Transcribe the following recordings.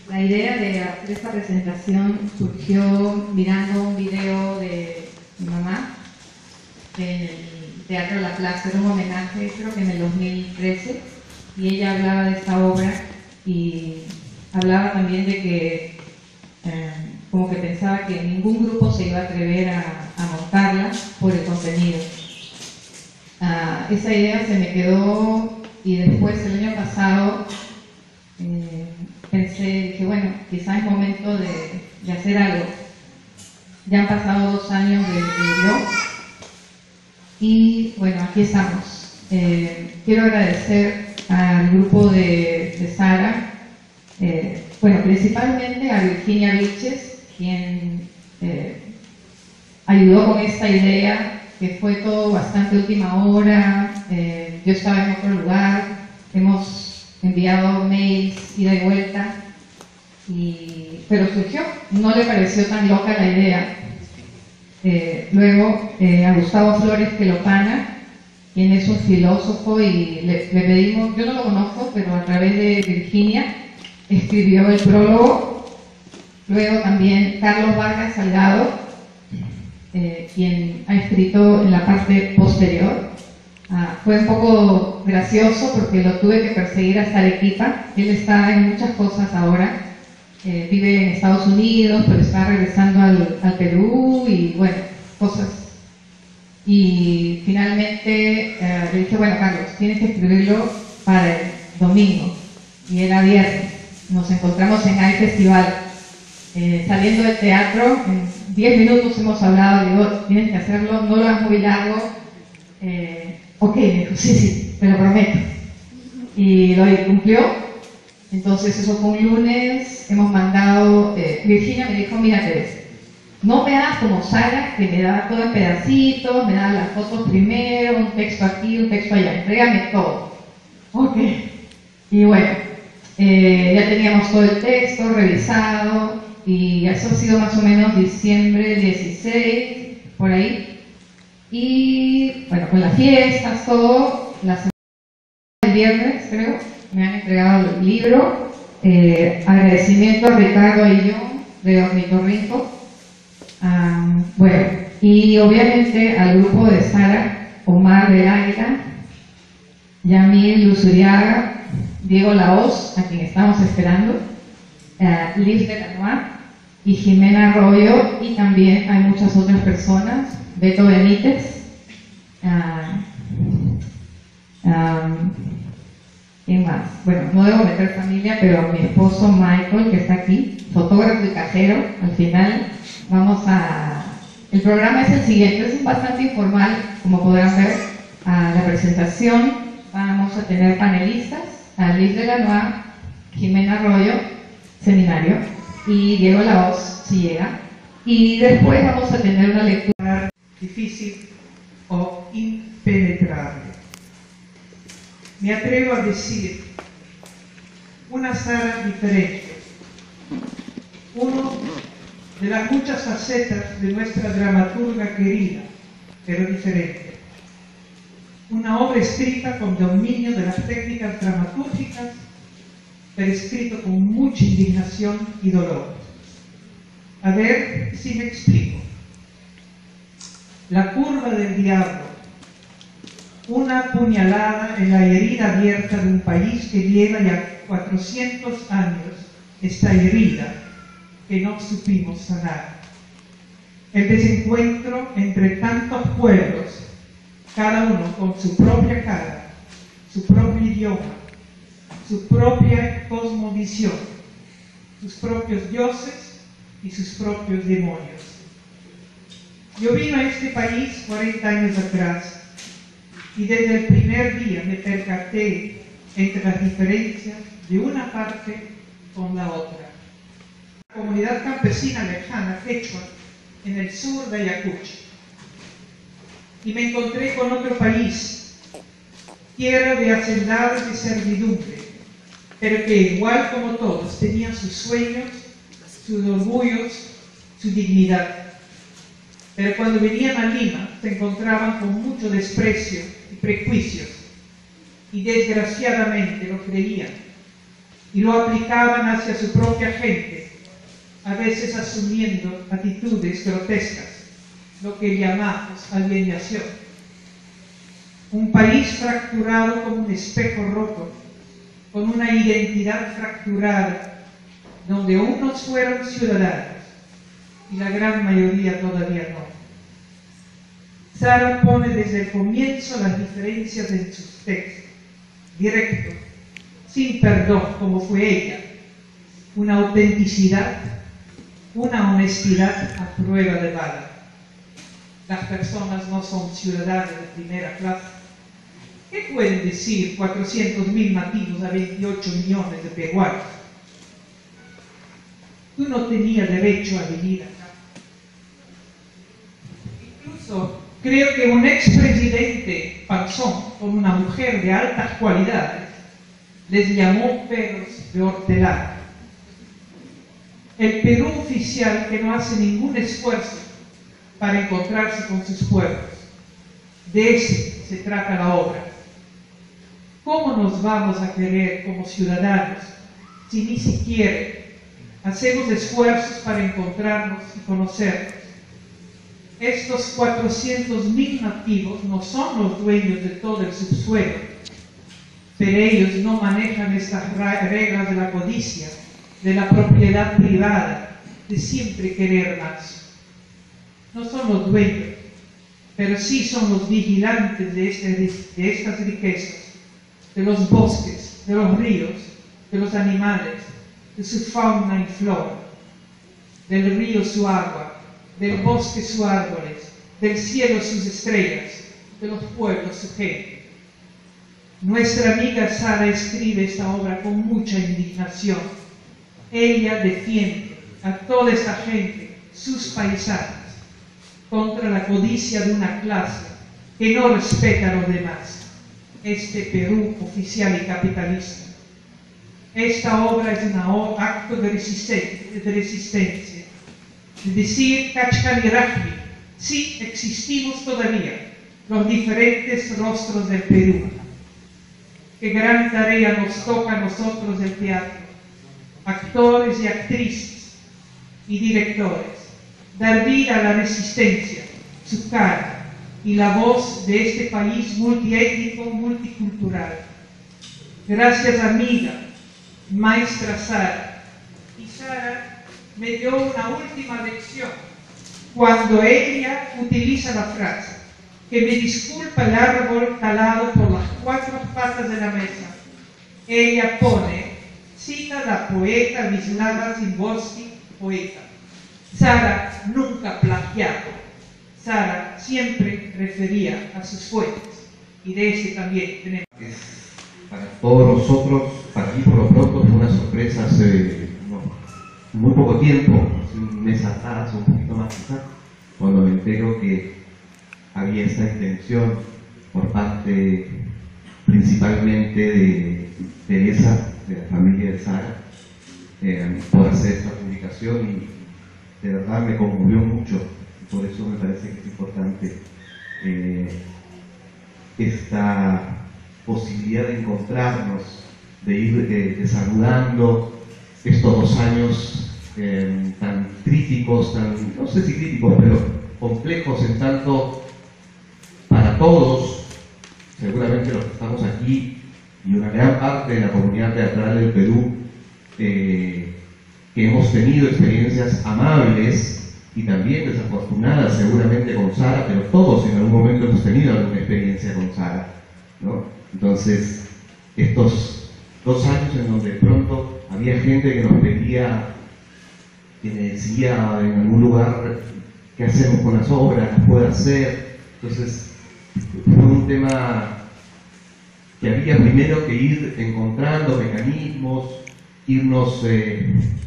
La idea de hacer esta presentación surgió mirando un video de mi mamá en el Teatro La Plaza. Era un homenaje, creo que en el 2013, y ella hablaba de esta obra y hablaba también de que como que pensaba que ningún grupo se iba a atrever a montarla por el contenido. Esa idea se me quedó y después el año pasado dije, bueno, quizás es momento de hacer algo. Ya han pasado 2 años desde que murió y bueno, aquí estamos. Quiero agradecer al grupo de Sara, bueno, principalmente a Virginia Vilches, quien ayudó con esta idea, que fue todo bastante última hora. Yo estaba en otro lugar, hemos enviado mails, ida y vuelta, pero surgió, no le pareció tan loca la idea. Luego a Gustavo Flores Quelopana, quien es un filósofo, y le pedimos, yo no lo conozco, pero a través de Virginia escribió el prólogo. Luego también Carlos Vargas Salgado, quien ha escrito en la parte posterior. Fue un poco gracioso porque lo tuve que perseguir hasta Arequipa. Él está en muchas cosas ahora, vive en Estados Unidos, pero está regresando al Perú y bueno, cosas. Y finalmente le dije, bueno, Carlos, tienes que escribirlo para el domingo, y era viernes. Nos encontramos en AI Festival, saliendo del teatro, en 10 minutos hemos hablado. Digo, tienes que hacerlo, no lo hagas muy largo. Ok, me dijo, sí, te lo prometo. Y lo cumplió. Entonces eso fue un lunes, hemos mandado, Virginia me dijo, mira Teresa, no me hagas como Sara, que me daba todo en pedacitos, me daba las fotos primero, un texto aquí, un texto allá, entrégame todo. Ok. Y bueno, ya teníamos todo el texto revisado, y eso ha sido más o menos diciembre 16, por ahí. Y bueno, con las fiestas, todo, la semana del viernes, creo, me han entregado el libro. Agradecimiento a Ricardo y yo de Ornitorrinco. Bueno, y obviamente al grupo de Sara, Omar del Águila, Yamil Luzuriaga, Diego Laoz, a quien estamos esperando, Liz de Lanois y Jimena Arroyo, y también hay muchas otras personas, Beto Benítez, ¿quién más? Bueno, no debo meter familia, pero mi esposo Michael, que está aquí, fotógrafo y cajero. Al final el programa es el siguiente, es bastante informal, como podrán ver. La presentación vamos a tener panelistas, a Liz de Lanois, Jimena Arroyo, seminario, y Diego Laoz, si llega. Y después vamos a tener una lectura difícil o impenetrable. Me atrevo a decir una Sara diferente, uno de las muchas facetas de nuestra dramaturga querida, pero diferente. Una obra escrita con dominio de las técnicas dramatúrgicas, pero escrito con mucha indignación y dolor. A ver si me explico. La curva del diablo, una puñalada en la herida abierta de un país que lleva ya 400 años esta herida que no supimos sanar. El desencuentro entre tantos pueblos, cada uno con su propia cara, su propio idioma, su propia cosmovisión, sus propios dioses y sus propios demonios. Yo vine a este país 40 años atrás y desde el primer día me percaté entre las diferencias de una parte con la otra. La comunidad campesina lejana, quechua, en el sur de Ayacucho. Y me encontré con otro país, tierra de hacendados y servidumbre, pero que igual como todos tenía sus sueños, sus orgullos, su dignidad. Pero cuando venían a Lima se encontraban con mucho desprecio y prejuicios, y desgraciadamente lo creían. y lo aplicaban hacia su propia gente, a veces asumiendo actitudes grotescas, lo que llamamos alienación. Un país fracturado como un espejo roto, con una identidad fracturada, donde unos fueron ciudadanos y la gran mayoría todavía no. Sara pone desde el comienzo las diferencias en sus textos, directo, sin perdón, como fue ella, una autenticidad, una honestidad a prueba de bala. Las personas no son ciudadanos de primera clase. ¿Qué pueden decir 400.000 nativos a 28 millones de peruanos? Tú no tenías derecho a vivir acá. Incluso creo que un expresidente Panzón, con una mujer de altas cualidades, les llamó perros de hortelano. El Perú oficial que no hace ningún esfuerzo para encontrarse con sus pueblos. De ese se trata la obra. ¿Cómo nos vamos a querer como ciudadanos si ni siquiera hacemos esfuerzos para encontrarnos y conocernos? Estos 400.000 nativos no son los dueños de todo el subsuelo, pero ellos no manejan estas reglas de la codicia, de la propiedad privada, de siempre querer más. No son los dueños, pero sí son los vigilantes de estas riquezas, de los bosques, de los ríos, de los animales, de su fauna y flora, del río su agua, del bosque sus árboles, del cielo sus estrellas, de los pueblos su gente. Nuestra amiga Sara escribe esta obra con mucha indignación. Ella defiende a toda esta gente, sus paisanos, contra la codicia de una clase que no respeta a los demás, este Perú oficial y capitalista. Esta obra es un acto de resistencia, de decir Cachcalirajmi, sí existimos todavía, los diferentes rostros del Perú. Qué gran tarea nos toca a nosotros del teatro, actores y actrices y directores, dar vida a la resistencia, su cara y la voz de este país multiétnico, multicultural. Gracias, amiga, maestra Sara. Y Sara me dio una última lección cuando ella utiliza la frase que me disculpa el árbol talado por las 4 patas de la mesa. Ella pone, cita la poeta Wisława Szymborska, poeta. Sara nunca plagiaba. Sara siempre refería a sus fuentes. Y de ese también tenemos. Para todos nosotros, para mí por lo pronto fue una sorpresa hace muy poco tiempo, hace un mes atrás, un poquito más quizás, cuando me entero que había esta intención por parte principalmente de Teresa, de la familia de Sara, por hacer esta publicación, y de verdad me conmovió mucho. Por eso me parece que es importante esta posibilidad de encontrarnos, de ir desarrollando estos 2 años tan críticos, no sé si críticos, pero complejos en tanto para todos, seguramente los que estamos aquí y una gran parte de la comunidad teatral del Perú, que hemos tenido experiencias amables y también desafortunadas seguramente con Sara, pero todos en algún momento hemos tenido alguna experiencia con Sara, ¿no? Entonces, estos 2 años en donde de pronto había gente que nos pedía, que me decía en algún lugar qué hacemos con las obras, las puedo hacer. Entonces, fue un tema que había primero que ir encontrando mecanismos, irnos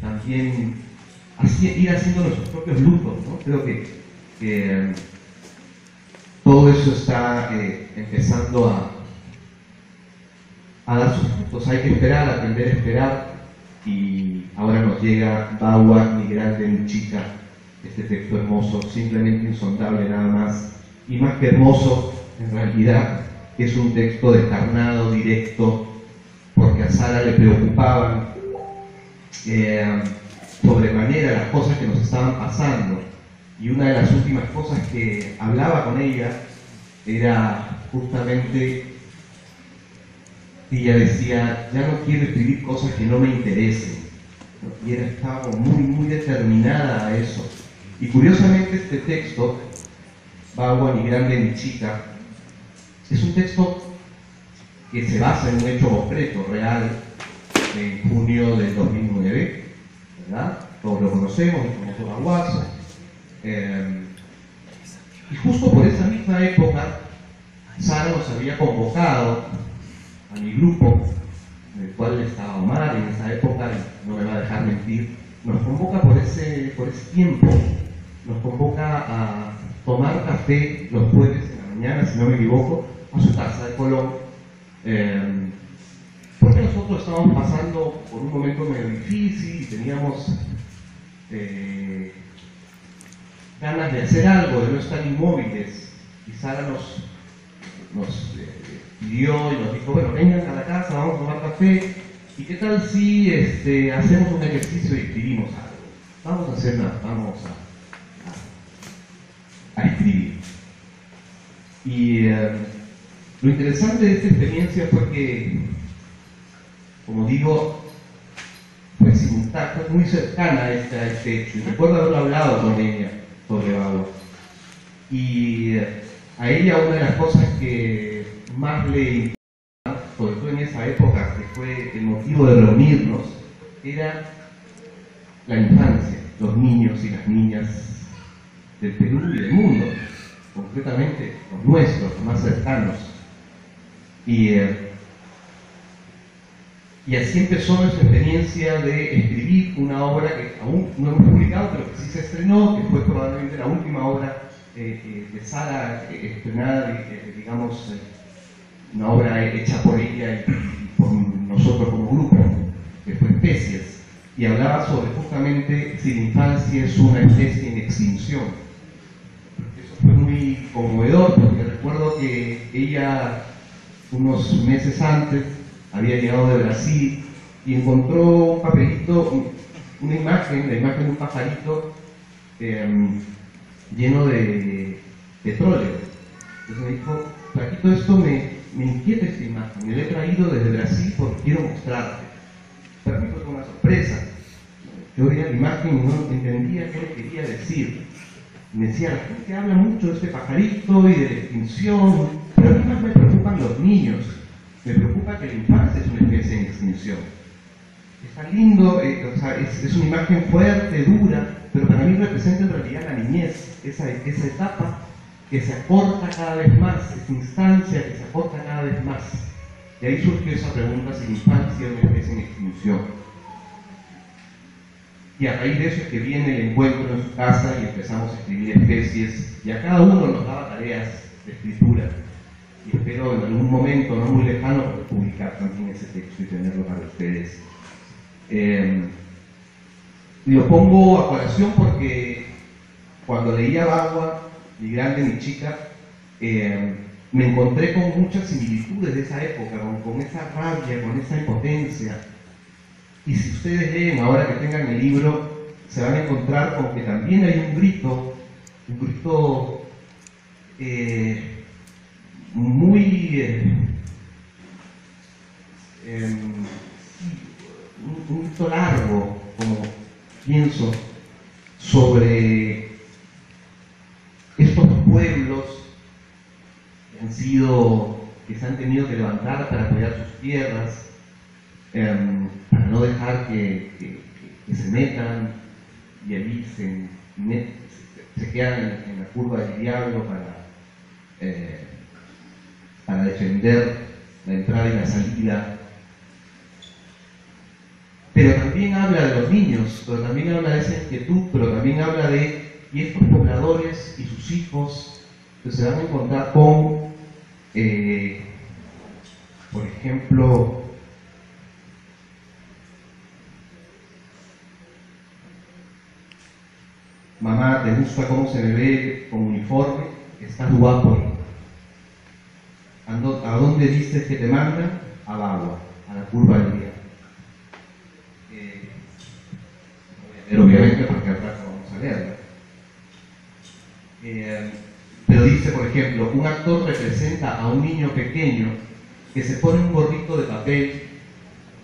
también ir haciendo nuestros propios lutos, ¿no? Creo que todo eso está empezando a dar sus frutos. Hay que esperar, aprender a esperar, y ahora nos llega Bawa, mi grande Luchita, este texto hermoso, simplemente insondable nada más, y más que hermoso, en realidad es un texto descarnado, directo, porque porque a Sara le preocupaban sobremanera las cosas que nos estaban pasando. Y una de las últimas cosas que hablaba con ella era justamente, ella decía, ya no quiero escribir cosas que no me interesen. Y ella estaba muy, muy determinada a eso. Y curiosamente este texto, Bagua, ni grande ni chica, es un texto que se basa en un hecho concreto, real, en junio del 2009, ¿verdad? Todos lo conocemos, el famoso Baguazo. Y justo por esa misma época, Sara nos había convocado a mi grupo, en el cual estaba Omar en esa época, no me va a dejar mentir, nos convoca por ese tiempo, nos convoca a tomar café los jueves en la mañana, si no me equivoco, a su casa de Colón, porque nosotros estábamos pasando por un momento medio difícil y teníamos ganas de hacer algo, de no estar inmóviles. Y Sara nos pidió y nos dijo, bueno, vengan a la casa, vamos a tomar café, y qué tal si hacemos un ejercicio y escribimos algo. Vamos a hacer nada, vamos a escribir. Y lo interesante de esta experiencia fue que, como digo, fue simultánea, fue muy cercana a este hecho. Y recuerdo haberlo hablado con ella sobre Bagua. Y a ella una de las cosas que más le importaba, sobre todo en esa época, que fue el motivo de reunirnos, era la infancia, los niños y las niñas del Perú y del mundo, concretamente los nuestros, los más cercanos. Y así empezó nuestra experiencia de escribir una obra que aún no hemos publicado, pero que sí se estrenó, que fue probablemente la última obra de Sara estrenada, digamos, una obra hecha por ella y por nosotros como grupo, que fue Especies, y hablaba sobre justamente si la infancia es una especie en extinción. Eso fue muy conmovedor, porque recuerdo que ella, unos meses antes, había llegado de Brasil y encontró un papelito, una imagen, la imagen de un pajarito lleno de petróleo. Entonces me dijo, Paquito, esto me inquieta esta imagen, me la he traído desde Brasil porque quiero mostrarte. Para mí fue una sorpresa. Yo veía la imagen y no entendía qué le quería decir. Me decía, la gente habla mucho de este pajarito y de la extinción, pero a mí más me preocupan los niños. Me preocupa que la infancia es una especie en extinción. Está lindo, o sea, es una imagen fuerte, dura, pero para mí representa en realidad la niñez, esa etapa que se acorta cada vez más, esa instancia que se acorta cada vez más. De ahí surgió esa pregunta si la infancia es una especie en extinción. Y a raíz de eso es que viene el encuentro en su casa y empezamos a escribir Especies, y a cada uno nos daba tareas de escritura. Y espero en algún momento, no muy lejano, poder publicar también ese texto y tenerlo para ustedes. Lo pongo a colación porque cuando leía Bagua, ni grande ni chica, me encontré con muchas similitudes de esa época, con esa rabia, con esa impotencia. Y si ustedes leen, ahora que tengan el libro, se van a encontrar con que también hay un grito muy un grito largo, como pienso, sobre estos pueblos que se han tenido que levantar para cuidar sus tierras, para no dejar que se metan, y allí se quedan en la curva del diablo para defender la entrada y la salida. Pero también habla de los niños, pero también habla de esa inquietud, pero también habla y estos pobladores y sus hijos que se van a encontrar con, por ejemplo, mamá, ¿te gusta cómo se me ve con uniforme? Estás guapo. ¿A dónde dices que te mandan? A Bagua. a la curva del día. Pero obviamente porque al rato vamos a leerla. Pero dice, por ejemplo, un actor representa a un niño pequeño que se pone un gorrito de papel,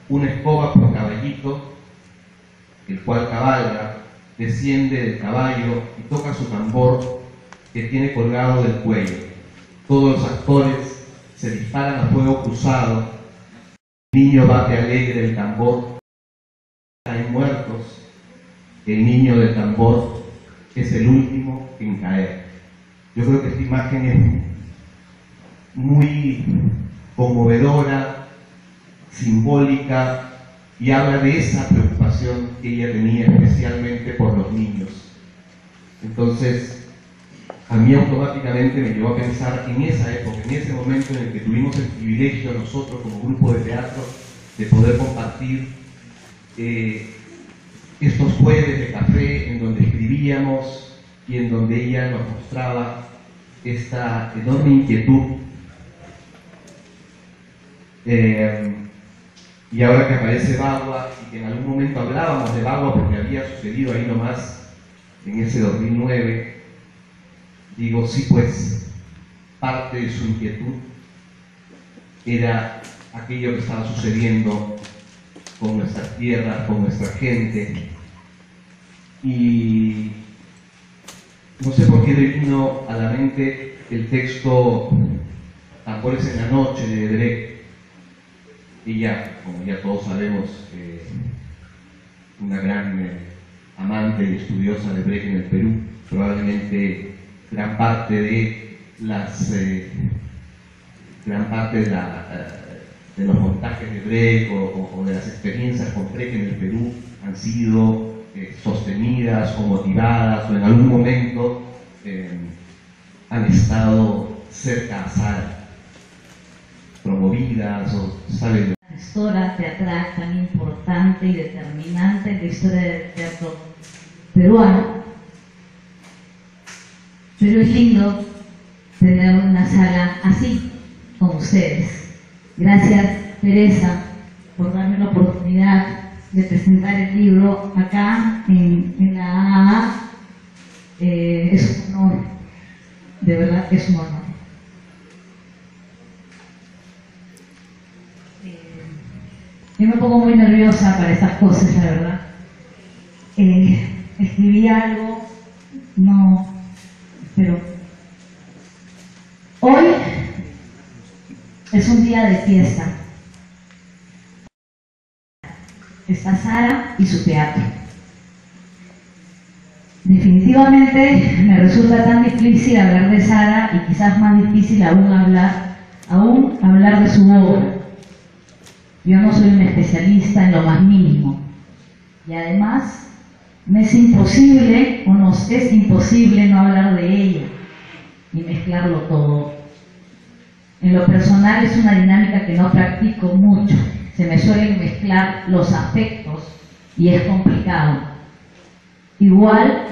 una escoba por caballito, el cual cabalga, desciende del caballo y toca su tambor que tiene colgado del cuello. Todos los actores se disparan a fuego cruzado, el niño bate alegre el tambor, caen muertos, el niño del tambor es el último en caer. Yo creo que esta imagen es muy conmovedora, simbólica, y habla de esa preocupación que ella tenía especialmente por los niños. Entonces, a mí automáticamente me llevó a pensar en esa época, en ese momento en el que tuvimos el privilegio nosotros como grupo de teatro de poder compartir estos jueves de café en donde escribíamos y en donde ella nos mostraba esta enorme inquietud. Y ahora que aparece Bagua, y que en algún momento hablábamos de Bagua porque había sucedido ahí nomás en ese 2009, digo, sí, pues parte de su inquietud era aquello que estaba sucediendo con nuestras tierras, con nuestra gente. Y no sé por qué me vino a la mente el texto Tambores en la noche de Drake. Ella, como ya todos sabemos, una gran amante y estudiosa de Brecht en el Perú. Probablemente gran parte de los montajes de Brecht o de las experiencias con Brecht en el Perú han sido sostenidas o motivadas o en algún momento han estado cerca a Sara, promovidas o saben. Gestora teatral tan importante y determinante en la historia del teatro peruano. Pero es lindo tener una sala así, como ustedes. Gracias, Teresa, por darme la oportunidad de presentar el libro acá en la AAA. Es un honor, de verdad que es un honor. Yo me pongo muy nerviosa para estas cosas, la verdad. Escribí algo, no, pero hoy es un día de fiesta. Está Sara y su teatro. Definitivamente me resulta tan difícil hablar de Sara y quizás más difícil aún hablar de su obra. Yo no soy un especialista en lo más mínimo y además me es imposible o nos es imposible no hablar de ella y mezclarlo todo. En lo personal es una dinámica que no practico mucho, se me suelen mezclar los afectos y es complicado. Igual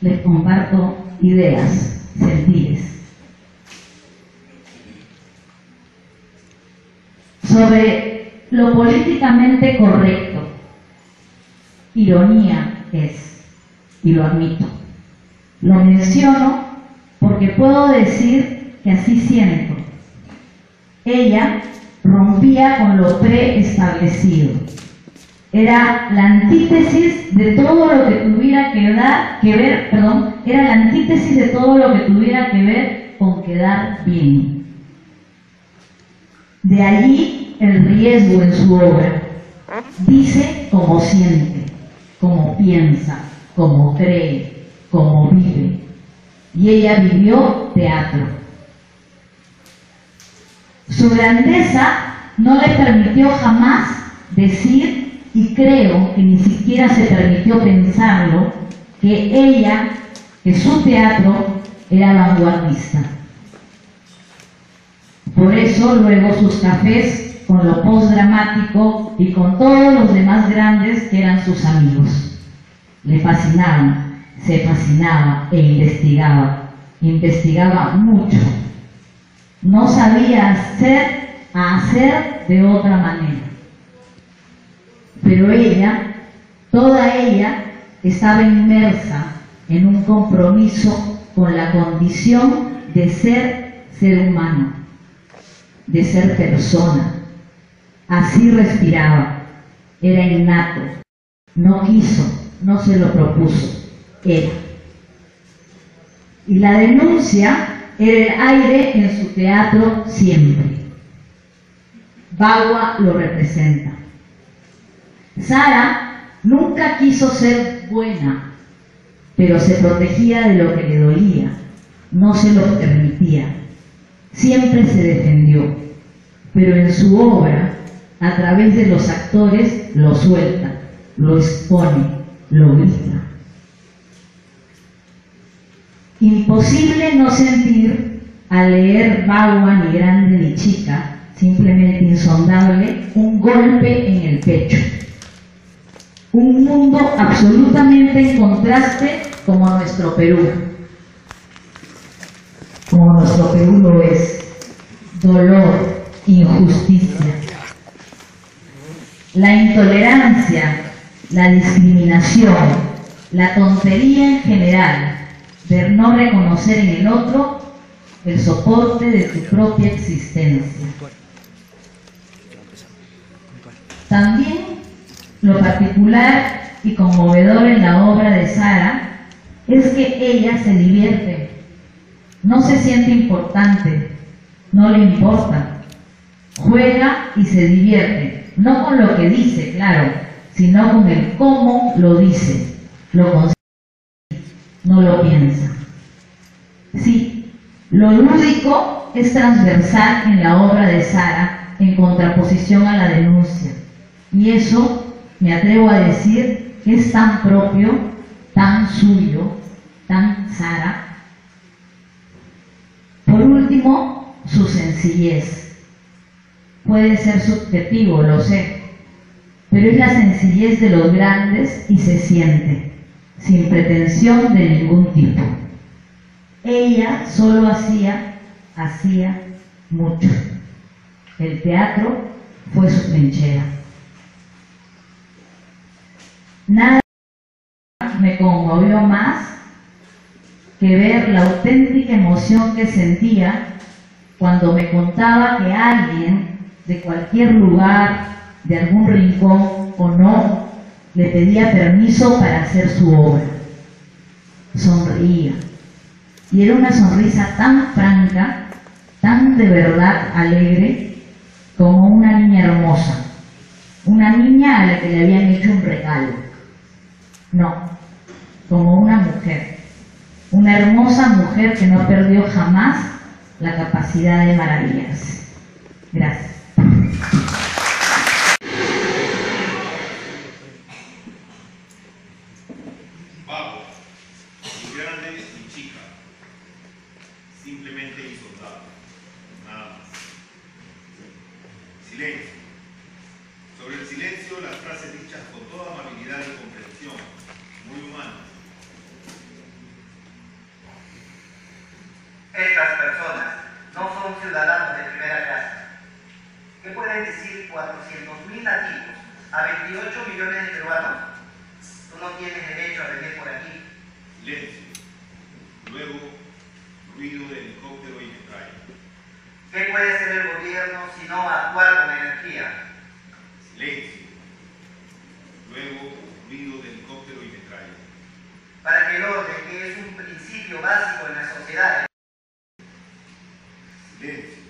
les comparto ideas, sentires. Sobre lo políticamente correcto, ironía es, y lo admito. Lo menciono porque puedo decir que así siento. Ella rompía con lo preestablecido. Era la antítesis de todo lo que tuviera era la antítesis de todo lo que tuviera que ver con quedar bien. De allí el riesgo en su obra. Dice como siente, como piensa, como cree, como vive. Y ella vivió teatro. Su grandeza no le permitió jamás decir, y creo que ni siquiera se permitió pensarlo, que su teatro era vanguardista. Por eso luego sus cafés con lo postdramático y con todos los demás grandes que eran sus amigos. Le fascinaban, se fascinaba e investigaba mucho. No sabía hacer de otra manera. pero ella, toda ella, estaba inmersa en un compromiso con la condición de ser humano, de ser persona. Así respiraba, era innato, no quiso, no se lo propuso, era. Y la denuncia era el aire en su teatro siempre. Bagua lo representa. Sara nunca quiso ser buena, pero se protegía de lo que le dolía, no se lo permitía. Siempre se defendió, pero en su obra, a través de los actores, lo suelta, lo expone, lo grita. Imposible no sentir al leer Bagua, ni grande ni chica, simplemente insondable, un golpe en el pecho. Un mundo absolutamente en contraste como nuestro Perú. Como nuestro Perú lo es. Dolor, injusticia. La intolerancia, la discriminación, la tontería en general de no reconocer en el otro el soporte de tu propia existencia. También lo particular y conmovedor en la obra de Sara es que ella se divierte, no se siente importante, no le importa, juega y se divierte, no con lo que dice, claro, sino con el cómo lo dice, lo consigue, no lo piensa. Sí, lo lúdico es transversal en la obra de Sara en contraposición a la denuncia, y eso me atrevo a decir que es tan propio, tan suyo, tan Sara. Por último, su sencillez. Puede ser subjetivo, lo sé, pero es la sencillez de los grandes y se siente, sin pretensión de ningún tipo. Ella solo hacía mucho. El teatro fue su trinchera. Nada me conmovió más que ver la auténtica emoción que sentía cuando me contaba que alguien de cualquier lugar, de algún rincón o no, le pedía permiso para hacer su obra. Sonreía. Y era una sonrisa tan franca, tan de verdad alegre, como una niña hermosa. Una niña a la que le habían hecho un regalo. No, como una mujer. Una hermosa mujer que no perdió jamás la capacidad de maravillarse. Gracias. Bagua, ni grande ni chica, simplemente insondable, nada más. Silencio. Sobre el silencio, las frases dichas con toda amabilidad y comprensión, muy humanas. Estas personas no son ciudadanos de primera clase. ¿Qué pueden decir 400.000 nativos a 28 millones de peruanos? Tú no tienes derecho a venir por aquí. Silencio. Luego, ruido de helicóptero y metralla. ¿Qué puede hacer el gobierno si no actuar con energía? Silencio. Luego, ruido de helicóptero y metralla. Para que el orden, que es un principio básico en la sociedad. Silencio.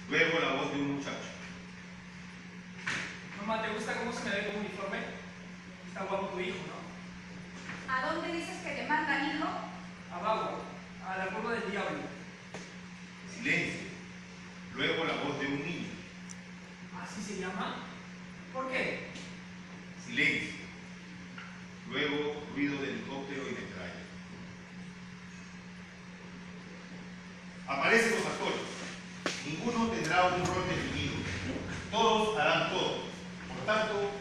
Luego la voz de un muchacho. Mamá, ¿te gusta cómo se me ve con uniforme? Está guapo tu hijo, ¿no? ¿A dónde dices que te mandan, hijo? A Bagua, a la curva del diablo. Silencio. Luego la voz de un niño. ¿Así se llama? ¿Por qué? Silencio. Luego ruido de helicóptero y metralla. Aparecen los actores. Ninguno tendrá un rol definido. Todos harán todo. Por tanto,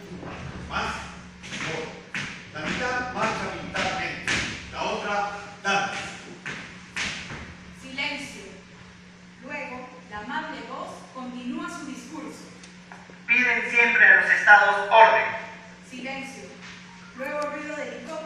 más, mejor. La mitad marcha militarmente, la otra danza. Silencio. Luego, la amable voz continúa su discurso. Piden siempre a los estados Damos orden. Silencio. Luego ruido de helicóptero.